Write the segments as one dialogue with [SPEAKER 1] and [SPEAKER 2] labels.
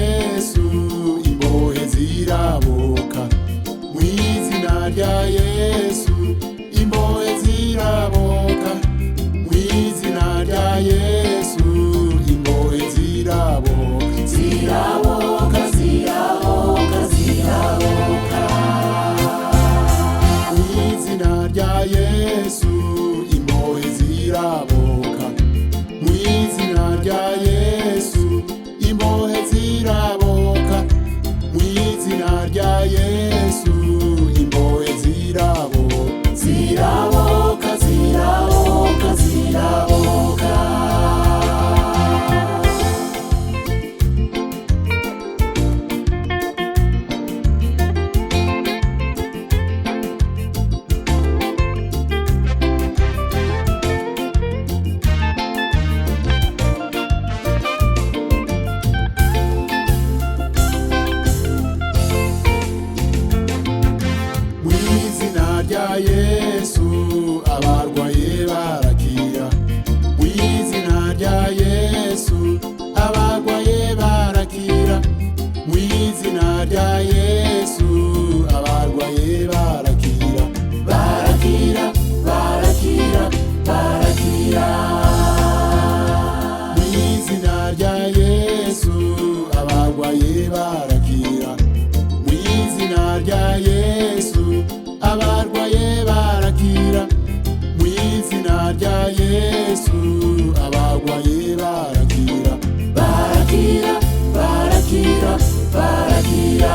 [SPEAKER 1] Yesu imbohe ziraboka, mw'izina rya Yesu imbohe ziraboka, mw'izina rya Yesu imbohe ziraboka, ziraboka ziraboka ziraboka, mw'izina rya Yesu imbohe ziraboka, mw'izina rya Yesu imbohe ziraboka, mw'izina rya Yesu imbohe ziraboka, ziraboka ziraboka ziraboka. Yesu abarwaye barakira, mw'izina rya Yesu abarwaye barakira, mw'izina rya Yesu abarwaye barakira, barakira barakira barakira, mw'izina rya Yesu abarwaye barakira, mw'izina rya Yesu abarwaye barakira, mw'izina rya Yesu abarwaye barakira, barakira barakira barakira.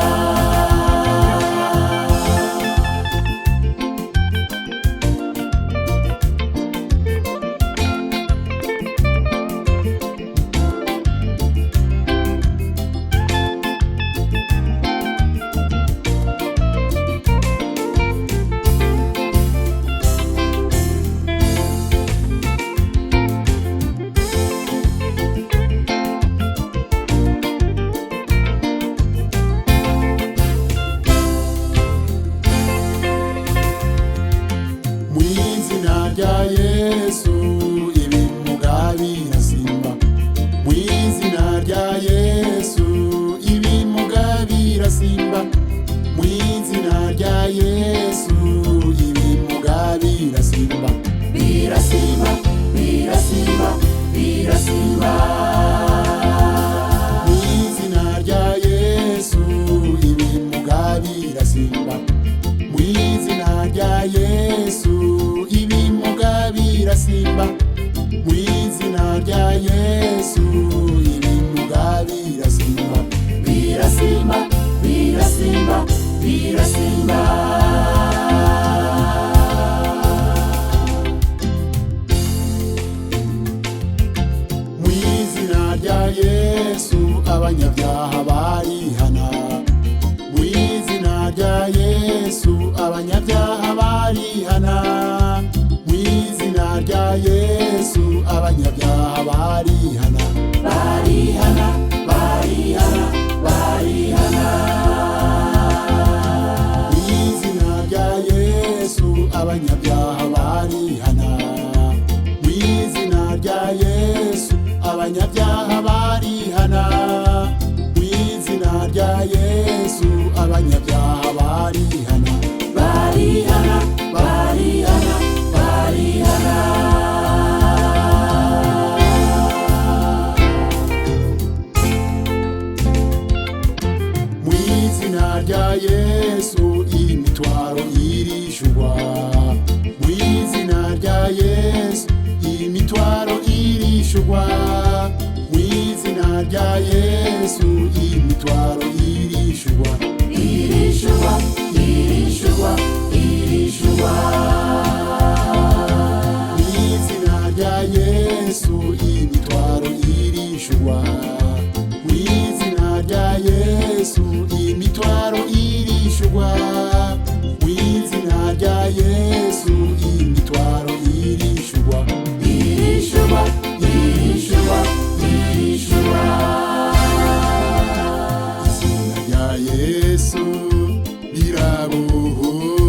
[SPEAKER 1] Mw'izina rya Yesu ibimuga birasimba, mw'izina rya Yesu ibimuga birasimba, mw'izina rya Yesu ibimuga birasimba, birasimba birasimba birasimba, mw'izina rya Yesu ibimuga birasimba, mw'izina rya Yesu ibimuga birasimba, mw'izina rya Yesu ibimuga birasimba, birasimba birasimba birasimba. Mw'izina rya Yesu abanyabyaha barihana, mw'izina rya Yesu abanyabyaha barihana, mw'izina rya Yesu abanyabyaha barihana, barihana barihana barihana, mw'izina rya Yesu abanyabyaha barihana, mw'izina rya Yesu abanyabyaha barihana, mw'izina rya Yesu abanyabyaha barihana, barihana barihana barihana. Mw'izina rya Yesu imitwaro irishurwa, mw'izina rya Yesu imitwaro irishurwa, mw'izina rya Yesu imitwaro irishurwa, irishurwa irishurwa irishurwa, mw'izina rya Yesu imitwaro irishurwa, mw'izina rya Yesu imitwaro irishurwa, mw'izina rya Yesu imitwaro irishurwa, irishurwa irishurwa irishurwa. Izina rya Yesu rirabohora.